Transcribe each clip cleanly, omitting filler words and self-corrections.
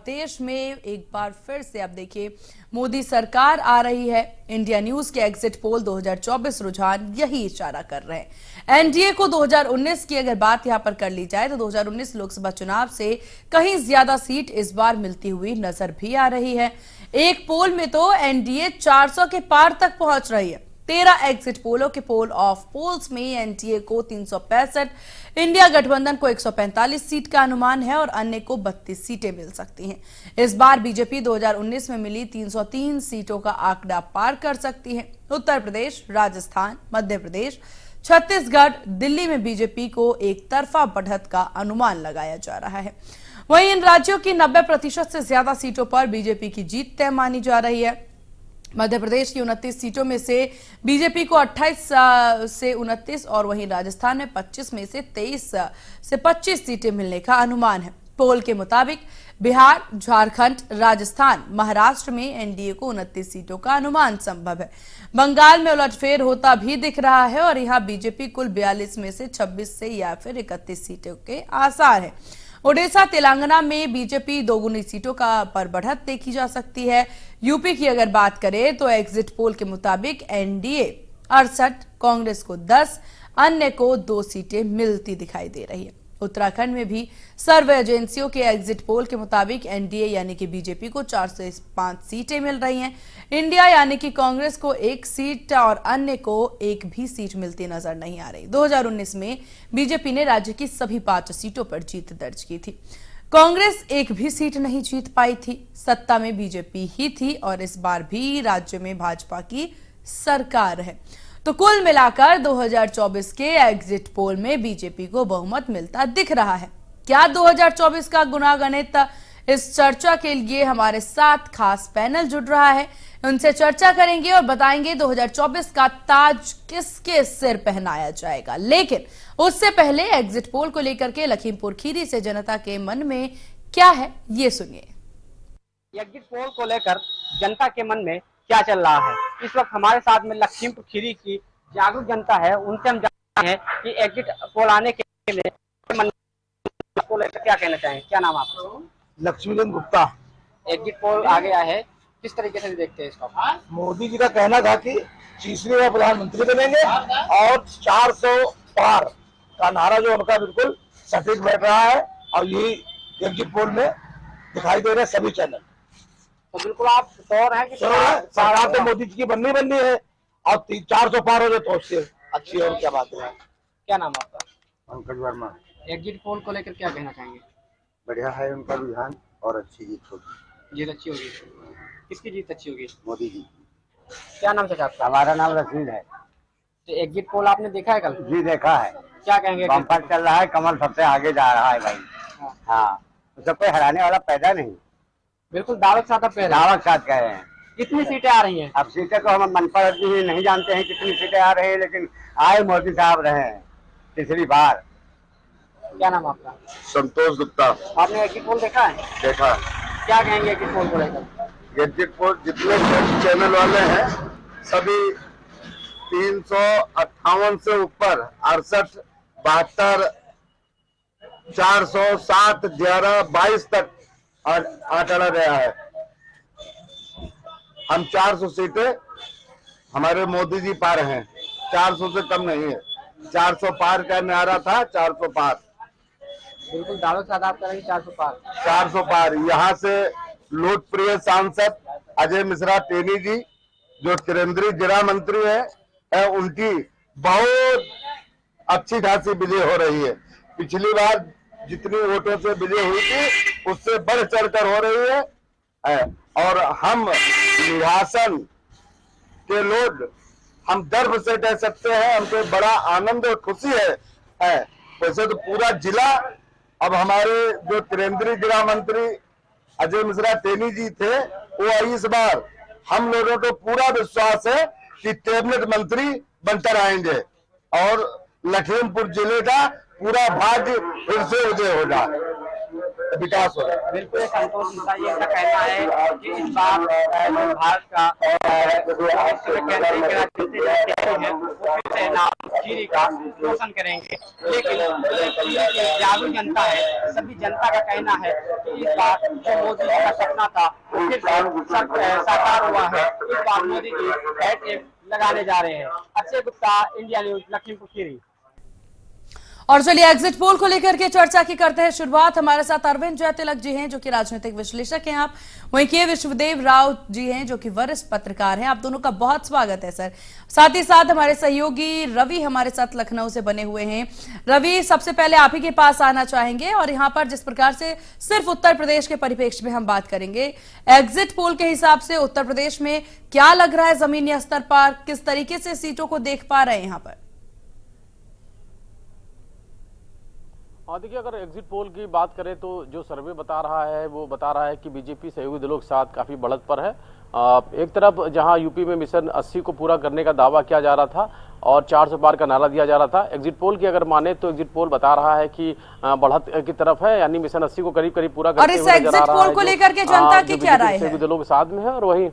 प्रदेश में एक बार फिर से अब देखिए मोदी सरकार आ रही है। इंडिया न्यूज के एग्जिट पोल 2024 रुझान यही इशारा कर रहे हैं। एनडीए को 2019 की अगर बात यहां पर कर ली जाए तो 2019 लोकसभा चुनाव से कहीं ज्यादा सीट इस बार मिलती हुई नजर भी आ रही है। एक पोल में तो एनडीए 400 के पार तक पहुंच रही है। 13 एग्जिट पोलों के पोल ऑफ पोल्स में एनडीए को 365, इंडिया गठबंधन को 145 सीट का अनुमान है और अन्य को 32 सीटें मिल सकती हैं। इस बार बीजेपी 2019 में मिली 303 सीटों का आंकड़ा पार कर सकती है। उत्तर प्रदेश, राजस्थान, मध्य प्रदेश, छत्तीसगढ़, दिल्ली में बीजेपी को एक तरफा बढ़त का अनुमान लगाया जा रहा है। वहीं इन राज्यों की 90% से ज्यादा सीटों पर बीजेपी की जीत तय मानी जा रही है। मध्य प्रदेश की 29 सीटों में से बीजेपी को 28 से 29 और वहीं राजस्थान में 25 में से 23 से 25 सीटें मिलने का अनुमान है। पोल के मुताबिक बिहार, झारखंड, राजस्थान, महाराष्ट्र में एनडीए को 29 सीटों का अनुमान संभव है। बंगाल में उलटफेर होता भी दिख रहा है और यहां बीजेपी कुल 42 में से 26 से या फिर 31 सीटों के आसार है। ओडिशा, तेलंगाना में बीजेपी दोगुनी सीटों का पर बढ़त देखी जा सकती है। यूपी की अगर बात करें तो एग्जिट पोल के मुताबिक एनडीए 68, कांग्रेस को 10, अन्य को 2 सीटें मिलती दिखाई दे रही है। उत्तराखंड में भी सर्वे एजेंसियों के एग्जिट पोल के मुताबिक एनडीए यानी कि बीजेपी को 405 सीटें मिल रही हैं। इंडिया यानी कि कांग्रेस को 1 सीट और अन्य को 1 भी सीट मिलती नजर नहीं आ रही। 2019 में बीजेपी ने राज्य की सभी 5 सीटों पर जीत दर्ज की थी। कांग्रेस 1 भी सीट नहीं जीत पाई थी। सत्ता में बीजेपी ही थी और इस बार भी राज्य में भाजपा की सरकार है। तो कुल मिलाकर 2024 के एग्जिट पोल में बीजेपी को बहुमत मिलता दिख रहा है। क्या 2024 का गुनागणित? इस चर्चा के लिए हमारे साथ खास पैनल जुड़ रहा है। उनसे चर्चा करेंगे और बताएंगे 2024 का ताज किसके सिर पहनाया जाएगा। लेकिन उससे पहले एग्जिट पोल को लेकर के लखीमपुर खीरी से जनता के मन में क्या है, ये सुनिए। एग्जिट पोल को लेकर जनता के मन में क्या चल रहा है, इस वक्त हमारे साथ में लखीमपुर खीरी की जागरूक जनता है। उनसे हम जानते हैं कि एग्जिट पोल आने के लिए मन को लेकर क्या कहना चाहेंगे। क्या नाम आपका? लक्ष्मीचंद गुप्ता। एग्जिट पोल आ गया है, किस तरीके से देखते हैं इसको? मोदी जी का कहना था कि 30वीं बार प्रधानमंत्री बनेंगे और 400 पार का नारा जो उनका बिल्कुल सटीक बैठ रहा है और यही एग्जिट पोल में दिखाई दे रहे हैं सभी चैनल। तो बिल्कुल आप श्योर हैं कि सरकार तो मोदी जी की बननी है और 400 पार हो जाए तो उससे अच्छी और क्या बात है। क्या नाम आपका? पंकज वर्मा। एग्जिट पोल को लेकर क्या कहना चाहेंगे? बढ़िया है उनका रुझान और अच्छी जीत होगी। जीत अच्छी होगी। किसकी जीत अच्छी होगी? मोदी जी। क्या नाम है आपका? हमारा नाम रशीद है। तो एग्जिट पोल आपने देखा है कल? जी देखा है। क्या कहेंगे? बम्पर चल रहा है, कमल सबसे आगे जा रहा है भाई। हाँ, तो कोई हराने वाला पैदा नहीं। बिल्कुल दावत साथ कह रहे हैं। कितनी सीटें आ रही हैं? अब सीटें तो हम मन पर नहीं जानते हैं कितनी सीटें आ रही है, लेकिन आए मोदी साहब रहे हैं 3री बार। क्या नाम आपका? संतोष गुप्ता। आपने एग्जिट पोल देखा है? देखा। क्या कहेंगे एग्जिट पोल को लेकर? एग्जिट पोल जितने चैनल वाले हैं सभी 358 से ऊपर 68, 72, 400, 7, 11, 22 तक आंकड़ा गया है। हम 400 सीटें हमारे मोदी जी पार हैं, 400 से कम नहीं है। 400 पार का नारा था, 400 पार। बिल्कुल दावे के साथ आप करेंगे 400 पार। 400 पार। यहाँ से लोकप्रिय सांसद अजय मिश्रा टेनी जी जो केंद्रीय गृह मंत्री है उनकी बहुत अच्छी खासी विजय हो रही है। पिछली बार जितनी वोटों से विजय हुई थी उससे बढ़ चढ़कर हो रही है। और हम निवासन के लोग हम गर्व से कह सकते हैं, हमको बड़ा आनंद और खुशी है। वैसे तो पूरा जिला अब हमारे जो केंद्रीय गृह मंत्री अजय मिश्रा टेनी जी थे वो इस बार हम लोगों को पूरा विश्वास है कि कैबिनेट मंत्री बनकर आएंगे और लखीमपुर जिले का पूरा भाग्य फिर से उदय होगा, विकास होगा। बिल्कुल संतोष मिश्रा जी का कहना है कि इस बार भारत का खीरी का रोशन करेंगे। लेकिन जागरूक जनता है, सभी जनता का कहना है कि इस बार जो मोदी जी का सपना था वो फिर से साकार हुआ है। इस बार मोदी जी हैट्रिक लगाने जा रहे हैं। Akshay Gupta, India news, Lakhimpur Kheri. और चलिए एग्जिट पोल को लेकर के चर्चा की करते हैं शुरुआत। हमारे साथ अरविंद जयतिलक जी हैं जो कि राजनीतिक विश्लेषक हैं आप, वहीं के विश्वदेव राव जी हैं जो कि वरिष्ठ पत्रकार हैं। आप दोनों का बहुत स्वागत है सर। साथ ही साथ हमारे सहयोगी रवि हमारे साथ लखनऊ से बने हुए हैं। रवि, सबसे पहले आप ही के पास आना चाहेंगे और यहाँ पर जिस प्रकार से सिर्फ उत्तर प्रदेश के परिप्रेक्ष्य में हम बात करेंगे, एग्जिट पोल के हिसाब से उत्तर प्रदेश में क्या लग रहा है जमीनी स्तर पर, किस तरीके से सीटों को देख पा रहे हैं यहाँ पर? हाँ, देखिए, अगर एग्जिट पोल की बात करें तो जो सर्वे बता रहा है वो बता रहा है कि बीजेपी सहयोगी दलों के साथ काफ़ी बढ़त पर है। एक तरफ जहां यूपी में मिशन 80 को पूरा करने का दावा किया जा रहा था और 400 पार का नारा दिया जा रहा था, एग्जिट पोल की अगर माने तो एग्जिट पोल बता रहा है कि बढ़त की तरफ है, यानी मिशन 80 को करीब करीब पूरा करते हुए नजर आ रहा है। और इस एग्जिट पोल को लेकर के जनता की क्या राय है? सहयोगी दलों के साथ में है। और वही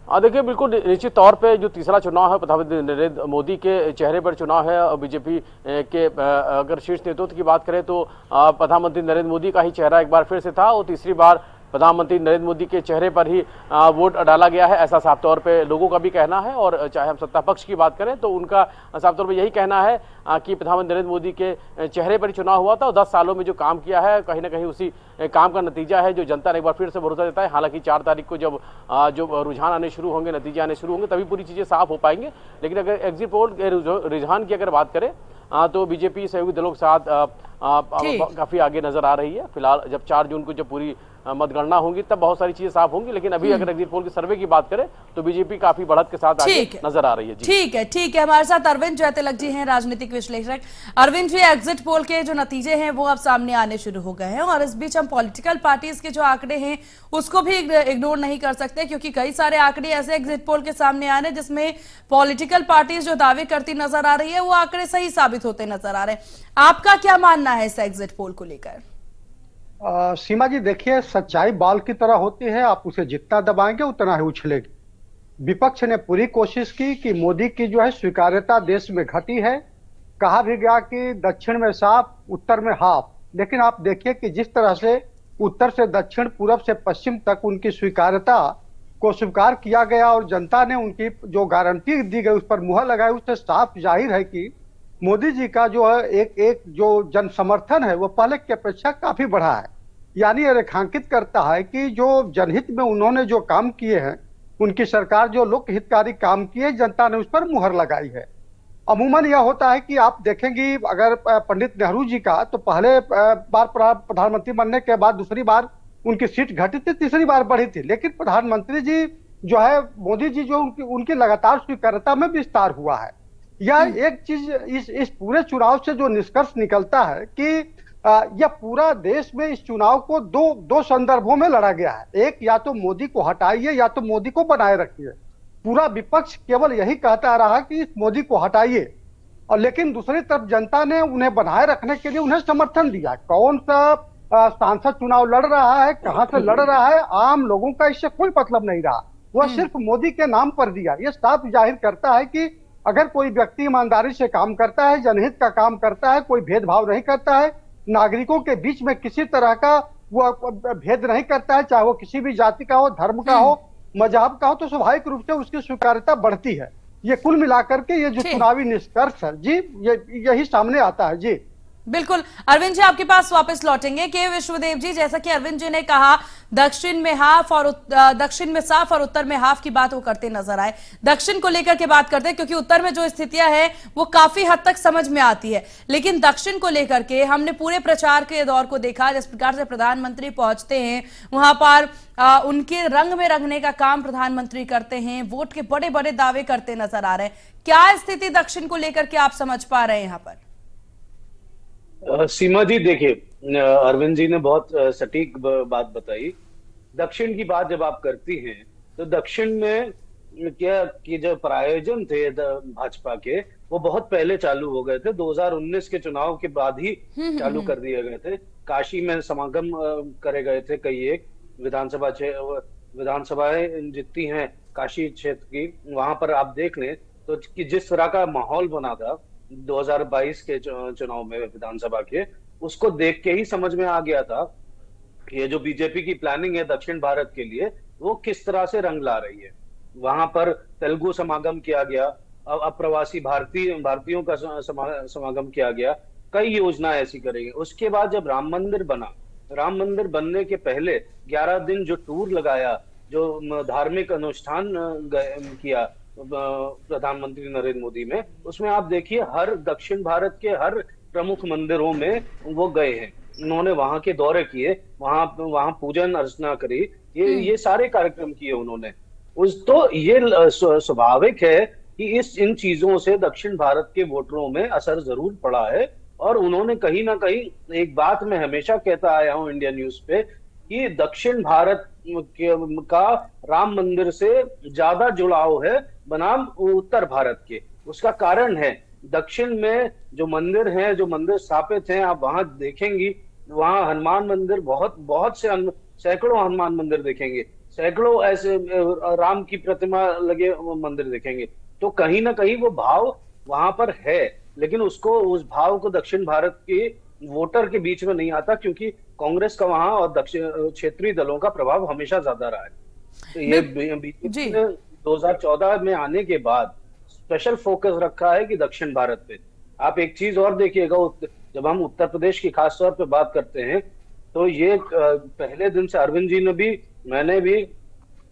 देखिए, बिल्कुल निश्चित तौर पे जो तीसरा चुनाव है प्रधानमंत्री नरेंद्र मोदी के चेहरे पर चुनाव है और बीजेपी के अगर शीर्ष नेतृत्व की बात करें तो प्रधानमंत्री नरेंद्र मोदी का ही चेहरा एक बार फिर से था और तीसरी बार प्रधानमंत्री नरेंद्र मोदी के चेहरे पर ही वोट डाला गया है, ऐसा साफ तौर पे लोगों का भी कहना है। और चाहे हम सत्ता पक्ष की बात करें तो उनका साफ तौर पे यही कहना है कि प्रधानमंत्री नरेंद्र मोदी के चेहरे पर ही चुनाव हुआ था और 10 सालों में जो काम किया है कहीं ना कहीं उसी काम का नतीजा है जो जनता ने एक बार फिर से भरोसा देता है। हालांकि 4 तारीख को जब जो रुझान आने शुरू होंगे, नतीजे आने शुरू होंगे, तभी पूरी चीज़ें साफ हो पाएंगे। लेकिन अगर एग्जिट पोल के रुझान की अगर बात करें तो बीजेपी सहयोगी दलों के साथ काफी आगे नजर आ रही है। फिलहाल जब 4 जून को जब पूरी मतगणना होंगी तब बहुत सारी चीजें साफ होंगी, लेकिन अभी अगर एग्जिट पोल के सर्वे की बात करें तो बीजेपी काफी बढ़त के साथ आगे नजर आ रही है। ठीक है। हमारे साथ अरविंद जयतिलक जी हैं, राजनीतिक विश्लेषक। अरविंद जी, एग्जिट पोल के जो नतीजे हैं वो अब सामने आने शुरू हो गए हैं और इस बीच हम पॉलिटिकल पार्टीज के जो आंकड़े हैं उसको भी इग्नोर नहीं कर सकते, क्योंकि कई सारे आंकड़े ऐसे एग्जिट पोल के सामने आ रहे हैं जिसमें पॉलिटिकल पार्टीज जो दावे करती नजर आ रही है वो आंकड़े सही साबित होते नजर आ रहे हैं। आपका क्या मानना है इस एग्जिट पोल को लेकर? सीमा जी, देखिए, सच्चाई बॉल की तरह होती है, आप उसे जितना दबाएंगे उतना ही उछलेगी। विपक्ष ने पूरी कोशिश की कि मोदी की जो है स्वीकार्यता देश में घटी है। कहा भी गया कि दक्षिण में साफ, उत्तर में हाफ, लेकिन आप देखिए कि जिस तरह से उत्तर से दक्षिण, पूरब से पश्चिम तक उनकी स्वीकार्यता को स्वीकार किया गया और जनता ने उनकी जो गारंटी दी गई उस पर मुहर लगाई, उससे साफ जाहिर है कि मोदी जी का जो है एक जो जन समर्थन है वो पहले की अपेक्षा काफी बढ़ा है। यानी ये रेखांकित करता है कि जो जनहित में उन्होंने जो काम किए हैं, उनकी सरकार जो लोक हितकारी काम किए, जनता ने उस पर मुहर लगाई है। अमूमन यह होता है कि आप देखेंगे अगर पंडित नेहरू जी का तो पहले बार प्रधानमंत्री बनने के बाद दूसरी बार उनकी सीट घटी थी, तीसरी बार बढ़ी थी, लेकिन प्रधानमंत्री जी जो है मोदी जी जो उनकी लगातार स्वीकार्यता में विस्तार हुआ है। यह एक चीज इस पूरे चुनाव से जो निष्कर्ष निकलता है कि यह पूरा देश में इस चुनाव को दो संदर्भों में लड़ा गया है। एक, या तो मोदी को हटाइए या तो मोदी को बनाए रखिए। पूरा विपक्ष केवल यही कहता रहा कि इस मोदी को हटाइए, और लेकिन दूसरी तरफ जनता ने उन्हें बनाए रखने के लिए उन्हें समर्थन दिया। कौन सा सांसद चुनाव लड़ रहा है, कहां से लड़ रहा है, आम लोगों का इससे कोई मतलब नहीं रहा, वह सिर्फ मोदी के नाम पर दिया। यह साफ जाहिर करता है कि अगर कोई व्यक्ति ईमानदारी से काम करता है, जनहित का काम करता है, कोई भेदभाव नहीं करता है, नागरिकों के बीच में किसी तरह का वो भेद नहीं करता है, चाहे वो किसी भी जाति का हो, धर्म का हो, मजहब का हो, तो स्वाभाविक रूप से उसकी स्वीकार्यता बढ़ती है। ये कुल मिलाकर के ये जो चुनावी निष्कर्ष है जी, यही सामने आता है जी। बिल्कुल। अरविंद जी, आपके पास वापस लौटेंगे कि विश्वदेव जी, जैसा कि अरविंद जी ने कहा दक्षिण में साफ और उत्तर में हाफ की बात वो करते नजर आए। दक्षिण को लेकर के बात करते हैं क्योंकि उत्तर में जो स्थितियां हैं वो काफी हद तक समझ में आती है, लेकिन दक्षिण को लेकर के हमने पूरे प्रचार के दौर को देखा, जिस प्रकार से प्रधानमंत्री पहुंचते हैं वहां पर उनके रंग में रंगने का काम प्रधानमंत्री करते हैं, वोट के बड़े बड़े दावे करते नजर आ रहे हैं। क्या स्थिति दक्षिण को लेकर के आप समझ पा रहे हैं यहाँ पर? सीमा जी, देखिए, अरविंद जी ने बहुत सटीक बात बताई। दक्षिण की बात जब आप करती हैं तो दक्षिण में क्या कि जो प्रायोजन थे भाजपा के वो बहुत पहले चालू हो गए थे, 2019 के चुनाव के बाद ही चालू कर दिए गए थे। काशी में समागम करे गए थे कई एक विधानसभाएं जितनी हैं काशी क्षेत्र की, वहां पर आप देख लें तो कि जिस तरह का माहौल बना था 2022 के चुनाव में विधानसभा के, उसको देख के ही समझ में आ गया था कि ये जो बीजेपी की प्लानिंग है दक्षिण भारत के लिए, वो किस तरह से रंग ला रही है। वहां पर तेलुगु समागम किया गया, अप्रवासी भारतीयों का समागम किया गया, कई योजनाएं ऐसी करेंगे। उसके बाद जब राम मंदिर बना, राम मंदिर बनने के पहले 11 दिन जो टूर लगाया, जो धार्मिक अनुष्ठान किया प्रधानमंत्री नरेंद्र मोदी में, उसमें आप देखिए हर दक्षिण भारत के हर प्रमुख मंदिरों में वो गए हैं, उन्होंने वहां के दौरे किए, वहां पूजन अर्चना करी, ये सारे कार्यक्रम किए उन्होंने। तो ये स्वाभाविक है कि इन चीजों से दक्षिण भारत के वोटरों में असर जरूर पड़ा है। और उन्होंने कहीं ना कहीं, एक बात मैं हमेशा कहता आया हूं इंडिया न्यूज पे, कि दक्षिण भारत का राम मंदिर से ज्यादा जुड़ाव है बनाम उत्तर भारत के। उसका कारण है दक्षिण में जो मंदिर हैं, जो मंदिर स्थापित हैं, आप वहां देखेंगी, वहां हनुमान मंदिर बहुत से सैकड़ों हनुमान मंदिर देखेंगे, सैकड़ों ऐसे राम की प्रतिमा लगे मंदिर देखेंगे। तो कहीं ना कहीं वो भाव वहां पर है, लेकिन उस भाव को दक्षिण भारत के वोटर के बीच में नहीं आता, क्योंकि कांग्रेस का वहां और दक्षिण क्षेत्रीय दलों का प्रभाव हमेशा ज्यादा रहा है। तो ये बीजेपी ने 2014 में आने के बाद स्पेशल फोकस रखा है कि दक्षिण भारत पे। आप एक चीज और देखिएगा, जब हम उत्तर प्रदेश की खास तौर पे बात करते हैं, तो ये पहले दिन से अरविंद जी ने भी, मैंने भी,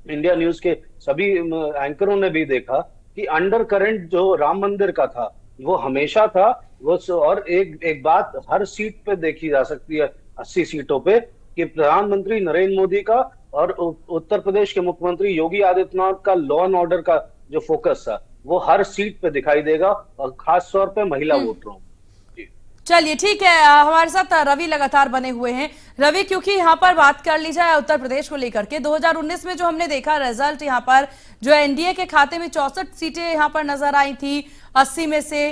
इंडिया न्यूज के सभी एंकरों ने भी देखा कि अंडर करंट जो राम मंदिर का था वो हमेशा था। वो और एक बात हर सीट पे देखी जा सकती है, 80 सीटों पे, कि प्रधानमंत्री नरेंद्र मोदी का और उत्तर प्रदेश के मुख्यमंत्री योगी आदित्यनाथ का लॉ एंड ऑर्डर का जो फोकस था वो हर सीट पे दिखाई देगा, और खास तौर पे महिला वोटरों। चलिए ठीक है, हमारे साथ रवि लगातार बने हुए हैं। रवि, क्योंकि यहाँ पर बात कर ली जाए उत्तर प्रदेश को लेकर के, 2019 में जो हमने देखा रिजल्ट, यहाँ पर जो एनडीए के खाते में 64 सीटें यहाँ पर नजर आई थी 80 में से।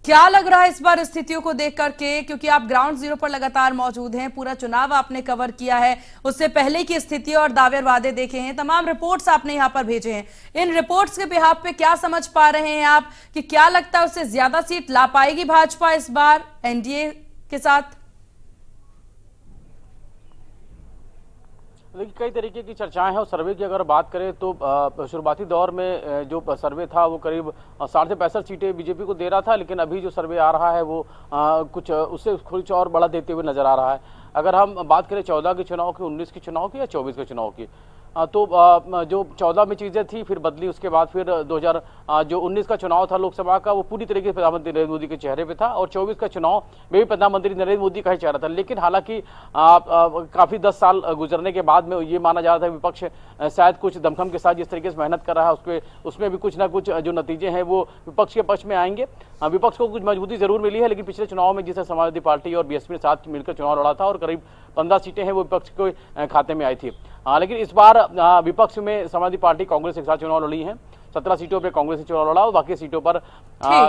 क्या लग रहा है इस बार स्थितियों को देख करके, क्योंकि आप ग्राउंड जीरो पर लगातार मौजूद हैं, पूरा चुनाव आपने कवर किया है, उससे पहले की स्थिति और दावे और वादे देखे हैं, तमाम रिपोर्ट्स आपने यहां पर भेजे हैं। इन रिपोर्ट्स के बिहाफ पे क्या समझ पा रहे हैं आप कि क्या लगता है उससे ज्यादा सीट ला पाएगी भाजपा इस बार एनडीए के साथ? देखिए, कई तरीके की चर्चाएं हैं। और सर्वे की अगर बात करें तो शुरुआती दौर में जो सर्वे था वो करीब 65 सीटें बीजेपी को दे रहा था, लेकिन अभी जो सर्वे आ रहा है वो कुछ उससे कुछ और बड़ा देते हुए नजर आ रहा है। अगर हम बात करें 14 के चुनाव की, 19 के चुनाव की या 24 के चुनाव की, तो जो 14 में चीज़ें थी फिर बदली, उसके बाद फिर 19 का चुनाव था लोकसभा का, वो पूरी तरीके से प्रधानमंत्री नरेंद्र मोदी के चेहरे पे था, और 24 का चुनाव में भी प्रधानमंत्री नरेंद्र मोदी का ही चेहरा था। लेकिन हालांकि काफ़ी 10 साल गुजरने के बाद में ये माना जा रहा था विपक्ष शायद कुछ दमखम के साथ जिस तरीके से मेहनत कर रहा है उसमें भी कुछ ना कुछ जो नतीजे हैं वो विपक्ष के पक्ष में आएंगे। विपक्ष को कुछ मजबूती जरूर मिली है, लेकिन पिछले चुनाव में जिसे समाजवादी पार्टी और बीएसपी ने साथ मिलकर चुनाव लड़ा था और करीब 15 सीटें हैं वो विपक्ष के खाते में आई थी। लेकिन इस बार विपक्ष में समाजवादी पार्टी कांग्रेस के साथ चुनाव लड़ी है। 17 सीटों पे कांग्रेस ने चुनाव लड़ा और बाकी सीटों पर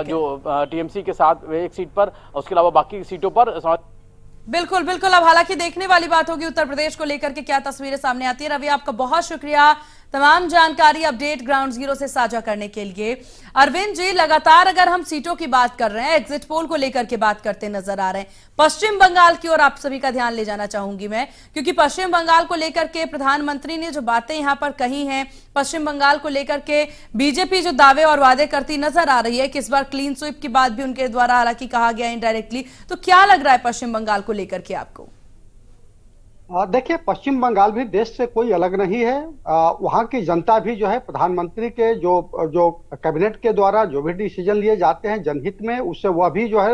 जो टीएमसी के साथ एक सीट पर, उसके अलावा बाकी सीटों पर बिल्कुल बिल्कुल। अब हालांकि देखने वाली बात होगी उत्तर प्रदेश को लेकर के क्या तस्वीरें सामने आती है। रवि, आपका बहुत शुक्रिया तमाम जानकारी अपडेट ग्राउंड जीरो से साझा करने के लिए। अरविंद जी, लगातार अगर हम सीटों की बात कर रहे हैं, एग्जिट पोल को लेकर के बात करते नजर आ रहे हैं, पश्चिम बंगाल की ओर आप सभी का ध्यान ले जाना चाहूंगी मैं, क्योंकि पश्चिम बंगाल को लेकर के प्रधानमंत्री ने जो बातें यहां पर कही हैं, पश्चिम बंगाल को लेकर के बीजेपी जो दावे और वादे करती नजर आ रही है कि इस बार क्लीन स्वीप की बात भी उनके द्वारा हालांकि कहा गया इनडायरेक्टली, तो क्या लग रहा है पश्चिम बंगाल को लेकर के आपको? देखिए, पश्चिम बंगाल भी देश से कोई अलग नहीं है। वहाँ की जनता भी जो है प्रधानमंत्री के जो कैबिनेट के द्वारा जो भी डिसीजन लिए जाते हैं जनहित में, उससे वह भी जो है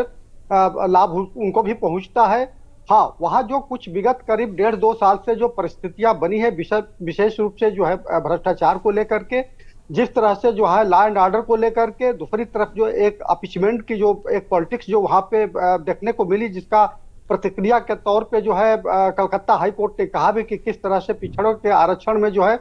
लाभ उनको भी पहुंचता है। हाँ, वहाँ जो कुछ विगत करीब 1.5-2 साल से जो परिस्थितियां बनी है, विशेष रूप से जो है भ्रष्टाचार को लेकर के, जिस तरह से जो है लॉ एंड ऑर्डर को लेकर के, दूसरी तरफ जो एक अपीचमेंट की जो एक पॉलिटिक्स जो वहाँ पे देखने को मिली, जिसका प्रतिक्रिया के तौर पे जो है कलकत्ता हाई कोर्ट ने कहा भी कि किस तरह से पिछड़ों के आरक्षण में जो है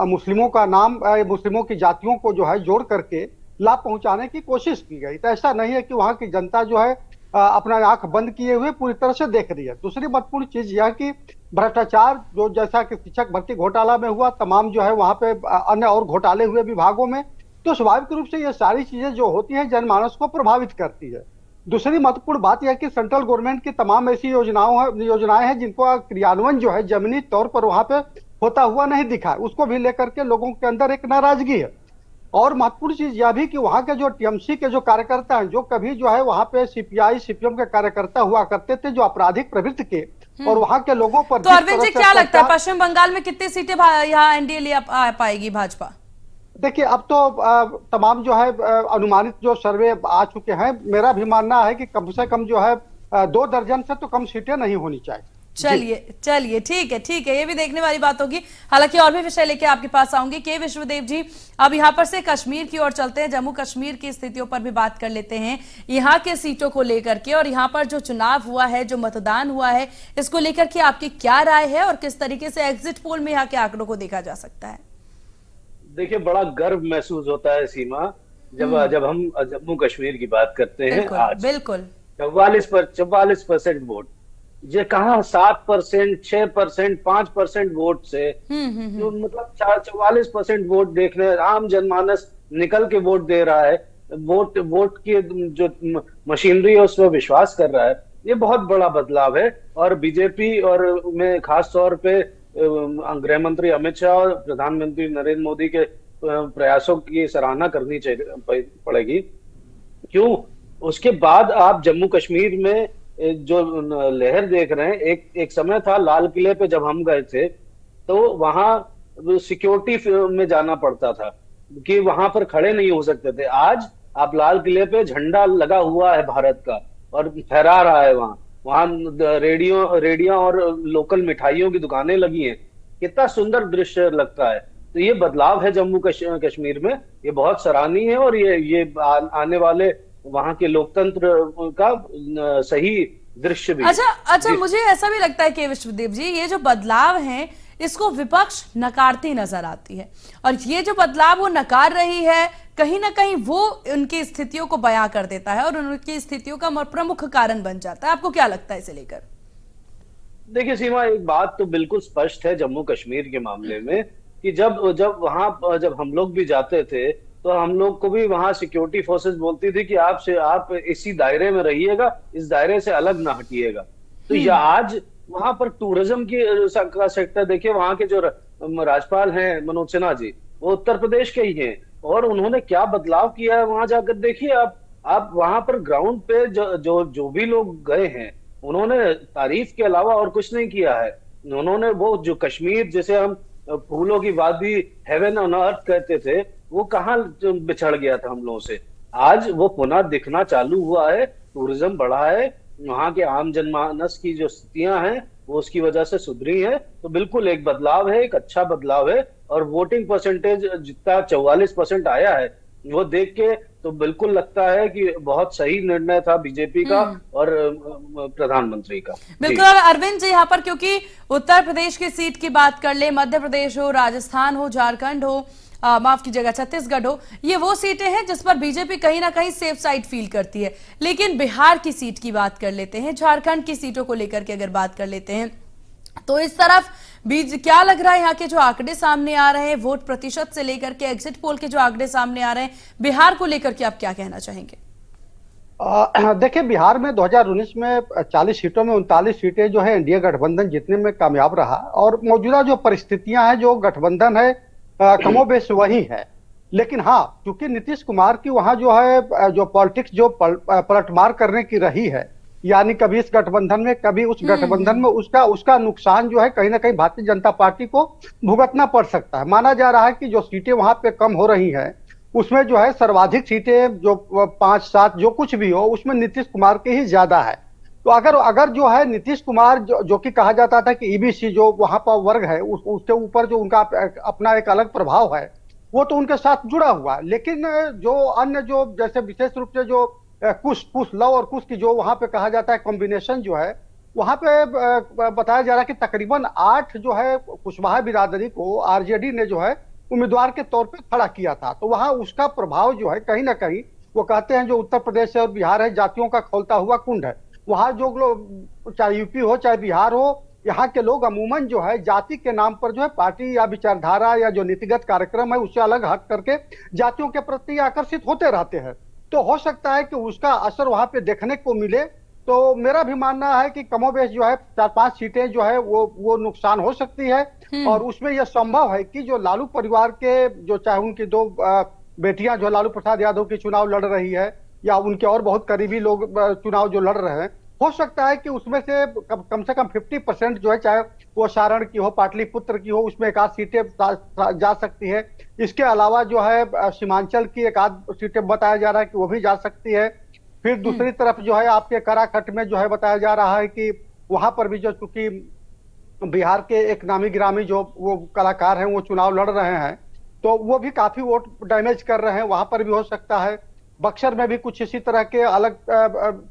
मुस्लिमों का नाम, मुस्लिमों की जातियों को जो है जोड़ करके लाभ पहुंचाने की कोशिश की गई। तो ऐसा नहीं है कि वहां की जनता जो है अपना आंख बंद किए हुए पूरी तरह से देख रही है। दूसरी महत्वपूर्ण चीज यह कि भ्रष्टाचार जो जैसा कि शिक्षक भर्ती घोटाला में हुआ, तमाम जो है वहां पे अन्य और घोटाले हुए विभागों में, तो स्वाभाविक रूप से ये सारी चीजें जो होती है जनमानस को प्रभावित करती है। दूसरी महत्वपूर्ण बात यह है कि सेंट्रल गवर्नमेंट की तमाम ऐसी योजनाएं हैं जिनको क्रियान्वयन जो है जमीनी तौर पर वहां पे होता हुआ नहीं दिखा, उसको भी लेकर के लोगों के अंदर एक नाराजगी है। और महत्वपूर्ण चीज यह भी कि वहां के जो टीएमसी के जो कार्यकर्ता हैं, जो कभी जो है वहां पे सीपीआई सीपीएम के कार्यकर्ता हुआ करते थे, जो आपराधिक प्रवृत्ति के और वहां के लोगों पर तो अरविंद जी क्या लगता है पश्चिम बंगाल में कितनी सीटें यहाँ एनडीए ले आ पाएगी भाजपा? देखिए, अब तो तमाम जो है अनुमानित जो सर्वे आ चुके हैं, मेरा भी मानना है कि कम से कम जो है 2 दर्जन से तो कम सीटें नहीं होनी चाहिए। चलिए ठीक है, ये भी देखने वाली बात होगी। हालांकि और भी विषय लेके आपके पास आऊंगी। के विश्वदेव जी, अब यहाँ पर से कश्मीर की ओर चलते हैं, जम्मू कश्मीर की स्थितियों पर भी बात कर लेते हैं, यहाँ के सीटों को लेकर के, और यहाँ पर जो चुनाव हुआ है, जो मतदान हुआ है, इसको लेकर के आपकी क्या राय है और किस तरीके से एग्जिट पोल में यहाँ के आंकड़ों को देखा जा सकता है? देखिए, बड़ा गर्व महसूस होता है सीमा, जब हम जम्मू कश्मीर की बात करते हैं। आज बिल्कुल 44% वोट, ये कहाँ 7%, 6%, 5% वोट से जो मतलब 44% वोट देखने, आम जनमानस निकल के वोट दे रहा है, वोट की जो मशीनरी है उसमें विश्वास कर रहा है, ये बहुत बड़ा बदलाव है। और बीजेपी और में खास तौर पे गृह मंत्री अमित शाह और प्रधानमंत्री नरेंद्र मोदी के प्रयासों की सराहना करनी पड़ेगी। क्यों? उसके बाद आप जम्मू कश्मीर में जो लहर देख रहे हैं, एक समय था लाल किले पे जब हम गए थे तो वहां सिक्योरिटी में जाना पड़ता था कि वहां पर खड़े नहीं हो सकते थे। आज आप लाल किले पे झंडा लगा हुआ है भारत का और फहरा रहा है, वहां रेडियो और लोकल मिठाइयों की दुकानें लगी हैं। कितना सुंदर दृश्य लगता है। तो ये बदलाव है जम्मू कश्मीर में, ये बहुत सराहनीय है और ये आने वाले वहां के लोकतंत्र का सही दृश्य भी। अच्छा, मुझे ऐसा भी लगता है कि विश्वदेव जी, ये जो बदलाव हैं इसको विपक्ष नकारती नजर आती है, और ये जो बदलाव वो नकार रही है, कहीं ना कहीं वो उनकी स्थितियों को बयां कर देता है और उनकी स्थितियों का प्रमुख कारण बन जाता है। आपको क्या लगता है इसे लेकर? देखिए सीमा, एक बात तो बिल्कुल स्पष्ट है जम्मू कश्मीर के मामले में कि जब हम लोग भी जाते थे तो हम लोग को भी वहां सिक्योरिटी फोर्सेस बोलती थी कि आप इसी दायरे में रहिएगा, इस दायरे से अलग ना हटिएगा। तो ये आज वहां पर टूरिज्म का सेक्टर देखिए, वहां के जो राज्यपाल हैं मनोज सिन्हा जी, वो उत्तर प्रदेश के ही हैं, और उन्होंने क्या बदलाव किया है वहां जाकर देखिए आप वहां पर ग्राउंड पे जो भी लोग गए हैं, उन्होंने तारीफ के अलावा और कुछ नहीं किया है। उन्होंने वो जो कश्मीर जिसे हम फूलों की वादी, हेवन ऑन अर्थ कहते थे, वो कहाँ बिछड़ गया था हम लोगों से। आज वो पुनः दिखना चालू हुआ है, टूरिज्म बढ़ा है, वहां के आम जनमानस की जो स्थितियां हैं वो उसकी वजह से सुधरी है। तो बिल्कुल एक बदलाव है, एक अच्छा बदलाव है। और वोटिंग परसेंटेज जितना 44% आया है, वो देख के तो बिल्कुल लगता है कि बहुत सही निर्णय था बीजेपी का और प्रधानमंत्री का। बिल्कुल। अरविंद जी, यहाँ पर क्योंकि उत्तर प्रदेश की सीट की बात कर ले, मध्य प्रदेश हो, राजस्थान हो, झारखंड हो, माफ कीजिएगा छत्तीसगढ़ हो, ये वो सीटें हैं जिस पर बीजेपी कहीं ना कहीं सेफ साइड फील करती है। लेकिन बिहार की सीट की बात कर लेते हैं, झारखंड की सीटों को लेकर के अगर बात कर लेते हैं, तो इस तरफ क्या लग रहा है? यहाँ के जो आंकड़े सामने आ रहे हैं, वोट प्रतिशत से लेकर के एग्जिट पोल के जो आंकड़े सामने आ रहे हैं, बिहार को लेकर के आप क्या कहना चाहेंगे? देखिए, बिहार में 2019 में 40 सीटों में 39 सीटें जो है एनडीए गठबंधन जीतने में कामयाब रहा, और मौजूदा जो परिस्थितियां हैं, जो गठबंधन है कमोबेश वही है। लेकिन हाँ, क्योंकि नीतीश कुमार की वहां जो है जो पॉलिटिक्स जो पलटमार करने की रही है, यानी कभी इस गठबंधन में कभी उस गठबंधन में, उसका नुकसान जो है कहीं ना कहीं भारतीय जनता पार्टी को भुगतना पड़ सकता है। माना जा रहा है कि जो सीटें वहां पे कम हो रही हैं, उसमें जो है सर्वाधिक सीटें जो 5-7 जो कुछ भी हो, उसमें नीतीश कुमार की ही ज्यादा है। तो अगर जो है नीतीश कुमार जो कि कहा जाता था कि ईबीसी जो वहां पर वर्ग है, उसके ऊपर जो उनका अपना एक अलग प्रभाव है, वो तो उनके साथ जुड़ा हुआ। लेकिन जो अन्य जो जैसे विशेष रूप से जो कुश लव और कुश की जो वहां पे कहा जाता है कॉम्बिनेशन जो है, वहां पे बताया जा रहा है कि तकरीबन 8 जो है कुशवाहा बिरादरी को आरजेडी ने जो है उम्मीदवार के तौर पे खड़ा किया था। तो वहां उसका प्रभाव जो है कहीं ना कहीं, वो कहते हैं जो उत्तर प्रदेश और बिहार है, जातियों का खौलता हुआ कुंड है। वहां जो लोग, चाहे यूपी हो चाहे बिहार हो, यहाँ के लोग अमूमन जो है जाति के नाम पर जो है पार्टी या विचारधारा या जो नीतिगत कार्यक्रम है उससे अलग हट करके जातियों के प्रति आकर्षित होते रहते हैं। तो हो सकता है कि उसका असर वहां पे देखने को मिले। तो मेरा भी मानना है कि कमोबेश जो है 4-5 सीटें जो है वो नुकसान हो सकती है। और उसमें यह संभव है कि जो लालू परिवार के जो चाहे उनकी 2 बेटियां जो लालू प्रसाद यादव की चुनाव लड़ रही है या उनके और बहुत करीबी लोग चुनाव जो लड़ रहे हैं, हो सकता है कि उसमें से कम से कम 50% जो है, चाहे वो सारण की हो, पाटलिपुत्र की हो, उसमें 1 आध सीटें जा सकती है। इसके अलावा जो है सीमांचल की 1 आध सीटें बताया जा रहा है कि वो भी जा सकती है। फिर दूसरी तरफ जो है आपके कराखट में जो है बताया जा रहा है कि वहां पर भी जो चूंकि बिहार के एक नामी गिरामी जो वो कलाकार हैं वो चुनाव लड़ रहे हैं, तो वो भी काफी वोट डैमेज कर रहे हैं, वहां पर भी हो सकता है। बक्सर में भी कुछ इसी तरह के अलग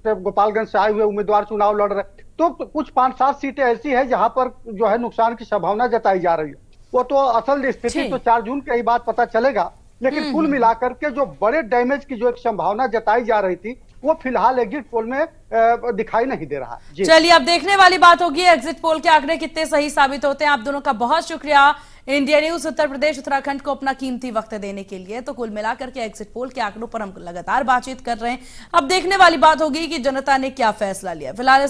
गोपालगंज से आए हुए उम्मीदवार चुनाव लड़ रहे हैं। तो कुछ 5-7 सीटें ऐसी है जहां पर जो है नुकसान की संभावना जताई जा रही है। वो तो असल स्थिति तो 4 जून के ही बाद पता चलेगा, लेकिन कुल मिलाकर के जो बड़े डैमेज की जो एक संभावना जताई जा रही थी वो फिलहाल एग्जिट पोल में दिखाई नहीं दे रहा। चलिए अब देखने वाली बात होगी एग्जिट पोल के आंकड़े कितने सही साबित होते हैं। आप दोनों का बहुत शुक्रिया इंडिया न्यूज उत्तर प्रदेश उत्तराखंड को अपना कीमती वक्त देने के लिए। तो कुल मिलाकर के एग्जिट पोल के आंकड़ों पर हम लगातार बातचीत कर रहे हैं। अब देखने वाली बात होगी कि जनता ने क्या फैसला लिया। फिलहाल